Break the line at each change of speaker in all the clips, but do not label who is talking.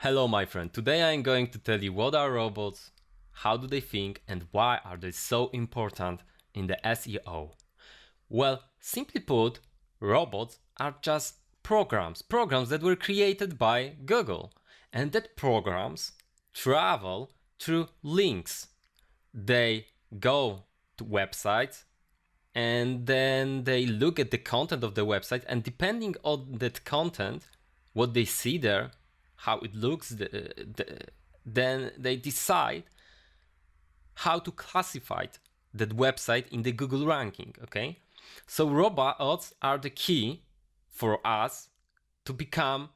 Hello my friend, today I'm going to tell you what are robots, how do they think, and why are they so important in the SEO. Well, simply put, robots are just programs that were created by Google, and that programs travel through links. They go to websites and then they look at the content of the website, and depending on that content, what they see there, how it looks, then they decide how to classify that website in the Google ranking. Okay, so robots are the key for us to become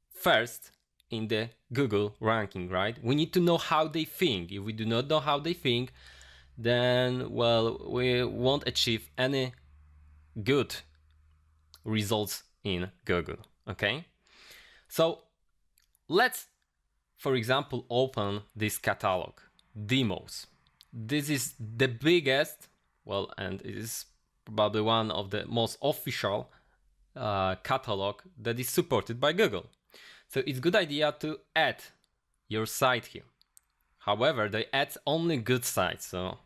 first in the Google ranking, right? We need to know how they think. If we do not know how they think, then, well, we won't achieve any good results in Google. Okay, so let's, for example, open this catalog, demos. This is the biggest, well, and it is probably one of the most official catalog that is supported by Google. So it's a good idea to add your site here. However, they add only good sites, so,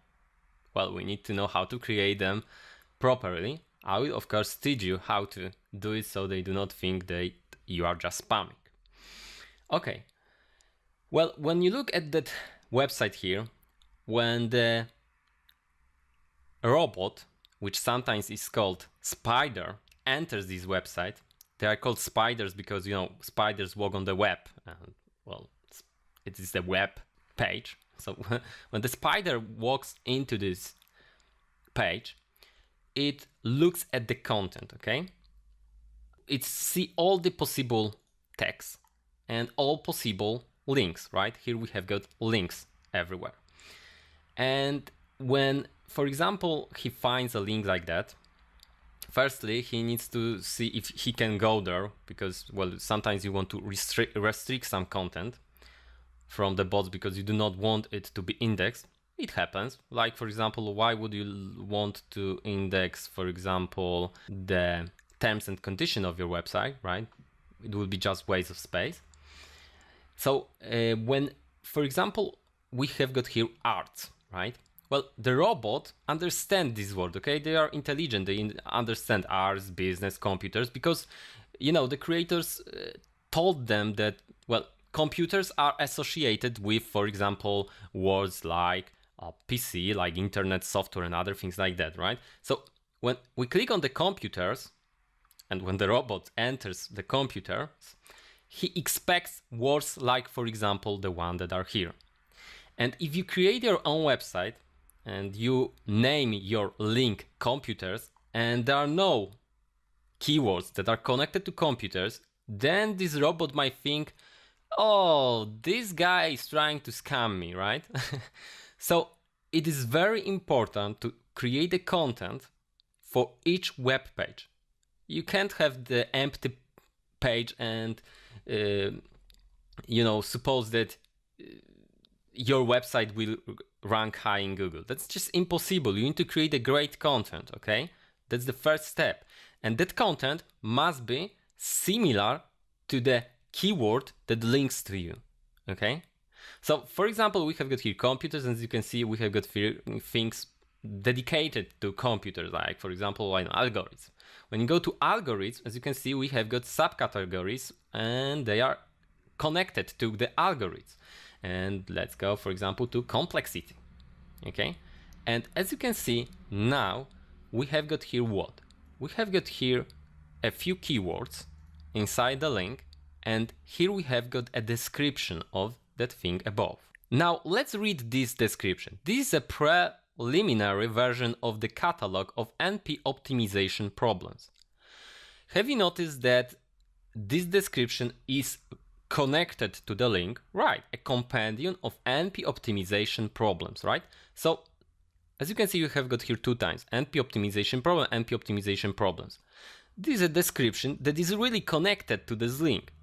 well, we need to know how to create them properly. I will, of course, teach you how to do it so they do not think that you are just spamming. Okay, well, when you look at that website here, when the robot, which sometimes is called spider, enters this website, they are called spiders because, you know, spiders walk on the web, and, well, it is the web page. So when the spider walks into this page, it looks at the content, okay? It see all the possible text and all possible links, right? Here we have got links everywhere. And when, for example, he finds a link like that, firstly, he needs to see if he can go there, because, well, sometimes you want to restrict some content from the bots because you do not want it to be indexed. It happens. Like, for example, why would you want to index, for example, the terms and condition of your website, right? It would be just waste of space. So when, for example, we have got here arts, right? Well, the robot understands this word, okay? They are intelligent, they understand arts, business, computers, because, you know, the creators told them that, well, computers are associated with, for example, words like PC, like internet, software, and other things like that, right? So when we click on the computers, and when the robot enters the computers, he expects words like, for example, the one that are here. And if you create your own website and you name your link computers, and there are no keywords that are connected to computers, then this robot might think, oh, this guy is trying to scam me, right? So it is very important to create the content for each web page. You can't have the empty page and suppose that your website will rank high in Google. That's just impossible. You need to create a great content, okay? That's the first step. And that content must be similar to the keyword that links to you, okay? So, for example, we have got here computers, and as you can see, we have got things dedicated to computers, like, for example, algorithms. When you go to algorithms, as you can see, we have got subcategories, and they are connected to the algorithms. And let's go, for example, to complexity, okay? And as you can see, now we have got here what? We have got here a few keywords inside the link, and here we have got a description of that thing above. Now let's read this description. This is a preliminary version of the catalog of NP optimization problems. Have you noticed that this description is connected to the link? Right, a compendium of NP optimization problems, right? So as you can see, you have got here two times NP optimization problem, NP optimization problems. This is a description that is really connected to this link.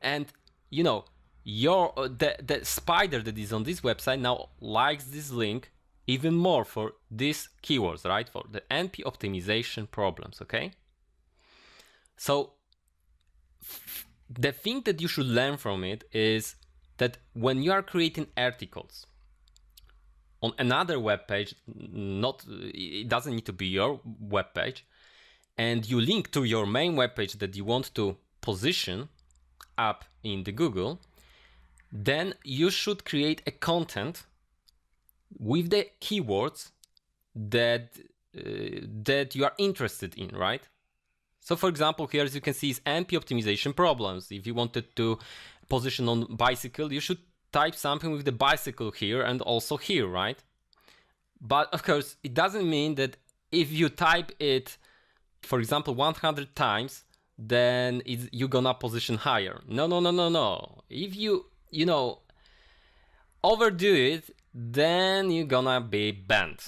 And you know, the spider that is on this website now likes this link even more for these keywords, right? For the NP optimization problems, okay? So The thing that you should learn from it is that when you are creating articles on another web page, it doesn't need to be your web page, and you link to your main web page that you want to position up in the Google, then you should create a content with the keywords that you are interested in, right? So for example, here as you can see is MP optimization problems. If you wanted to position on bicycle, you should type something with the bicycle here and also here, right? But of course, it doesn't mean that if you type it, for example, 100 times, then you're gonna position higher. No. If you overdo it, then you're gonna be banned.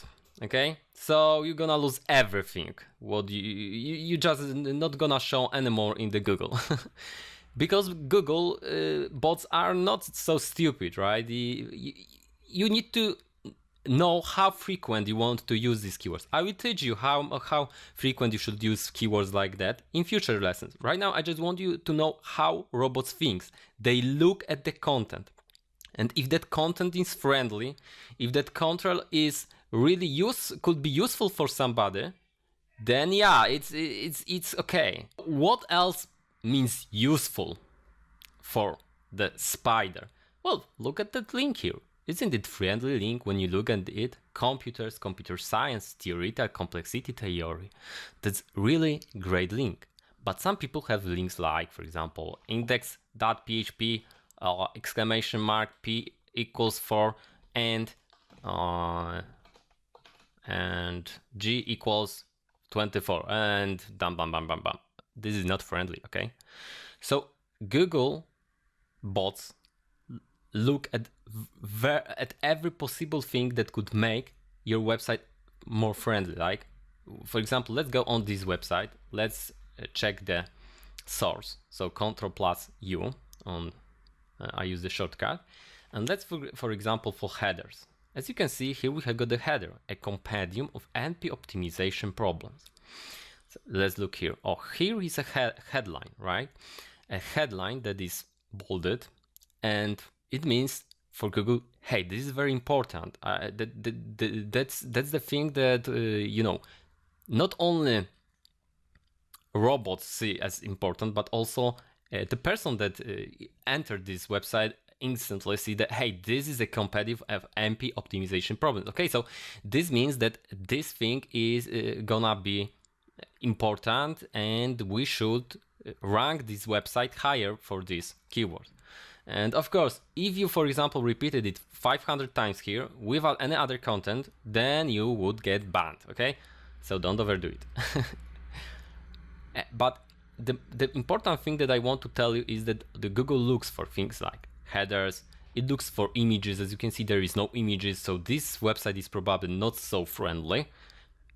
Okay, so you're gonna lose everything. What you just not gonna show anymore in the Google. Because Google bots are not so stupid, right? You need to know how frequent you want to use these keywords. I will teach you how frequent you should use keywords like that in future lessons. Right now, I just want you to know how robots think. They look at the content. And if that content is friendly, if that control is really could be useful for somebody, then yeah, it's okay. What else means useful for the spider? Well, look at that link here. Isn't it friendly link when you look at it? Computers, computer science, theoretical complexity theory. That's really great link. But some people have links like, for example, index.php exclamation mark p equals 4 and g equals 24 and bam. This is not friendly, okay? So Google bots look at every possible thing that could make your website more friendly. Like, for example, let's go on this website. Let's check the source. So Ctrl+U on I use the shortcut, and let's for example for headers. As you can see here, we have got the header, a compendium of NP optimization problems. So let's look here. Oh, here is a headline, right? A headline that is bolded, and it means for Google, hey, this is very important. That's the thing that not only robots see as important, but also the person that entered this website instantly see that, hey, this is a competitive MP optimization problem. Okay, so this means that this thing is gonna be important, and we should rank this website higher for this keyword. And of course, if you, for example, repeated it 500 times here without any other content, then you would get banned. Okay, so don't overdo it. But the important thing that I want to tell you is that the Google looks for things like headers. It looks for images. As you can see, there is no images, so this website is probably not so friendly.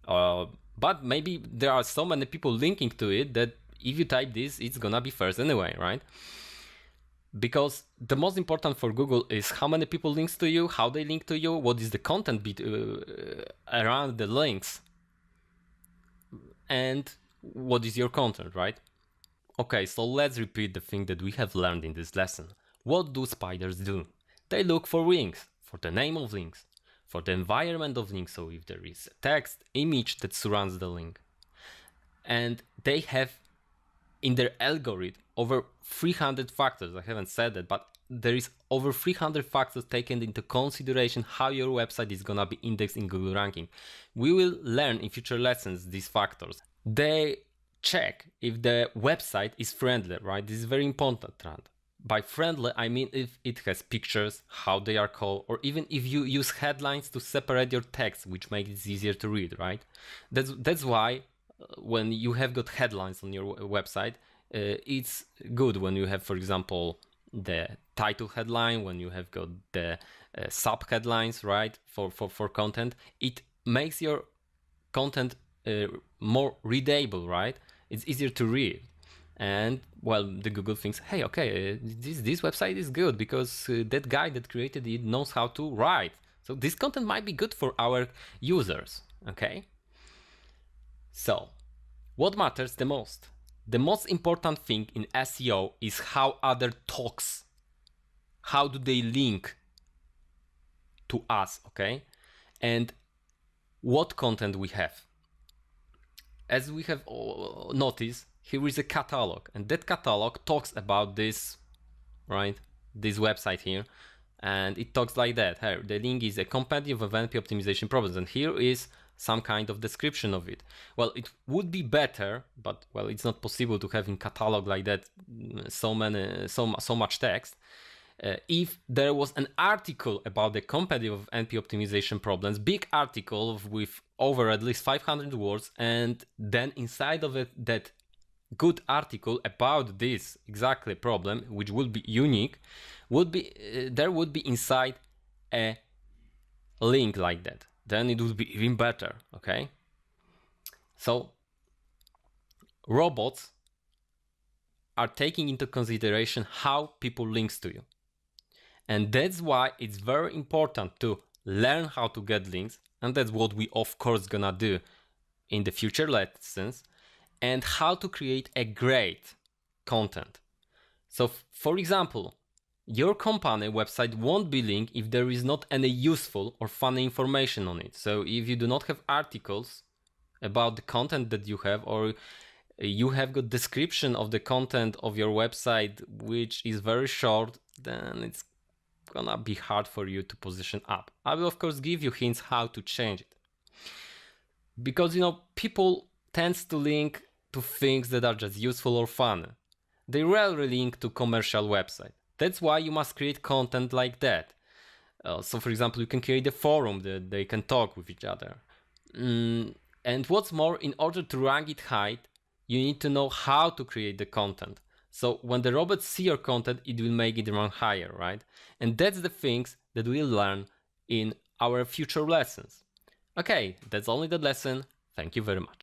But maybe there are so many people linking to it that if you type this, it's gonna be first anyway, right? Because the most important for Google is how many people links to you, how they link to you, what is the content around the links, and what is your content, right? Okay, so let's repeat the thing that we have learned in this lesson. What do spiders do? They look for links, for the name of links, for the environment of links, so if there is a text, image that surrounds the link. And they have in their algorithm over 300 factors. I haven't said that, but there is over 300 factors taken into consideration how your website is gonna be indexed in Google ranking. We will learn in future lessons these factors. They check if the website is friendly, right? This is very important, Trend. By friendly, I mean if it has pictures, how they are called, or even if you use headlines to separate your text, which makes it easier to read, right? That's why when you have got headlines on your website, it's good when you have, for example, the title headline, when you have got the sub headlines, right? For content, it makes your content more readable, right? It's easier to read. And well, the Google thinks, hey, okay, this website is good because that guy that created it knows how to write. So this content might be good for our users, okay? So, what matters the most? the most important thing in SEO is how other talks, how do they link to us, okay? And what content we have. As we have noticed, here is a catalog, and that catalog talks about this, right? This website here, and it talks like that. Here, the link is a compendium of NP optimization problems, and here is some kind of description of it. Well, it would be better, but well, it's not possible to have in catalog like that so much text. If there was an article about the compendium of NP optimization problems, big article with over at least 500 words, and then inside of it, that good article about this exactly problem, which would be unique, would be there would be inside a link like that. Then it would be even better, okay? So robots are taking into consideration how people links to you. And that's why it's very important to learn how to get links. And that's what we of course gonna do in the future lessons, and how to create a great content. So for example, your company website won't be linked if there is not any useful or funny information on it. So if you do not have articles about the content that you have, or you have got description of the content of your website which is very short, then it's gonna be hard for you to position up. I will of course give you hints how to change it, because people tends to link to things that are just useful or fun. They rarely link to commercial website. That's why you must create content like that. So for example, you can create a forum that they can talk with each other. And what's more, in order to rank it high, you need to know how to create the content. So when the robots see your content, it will make it rank higher, right? And that's the things that we'll learn in our future lessons. Okay, that's only the lesson. Thank you very much.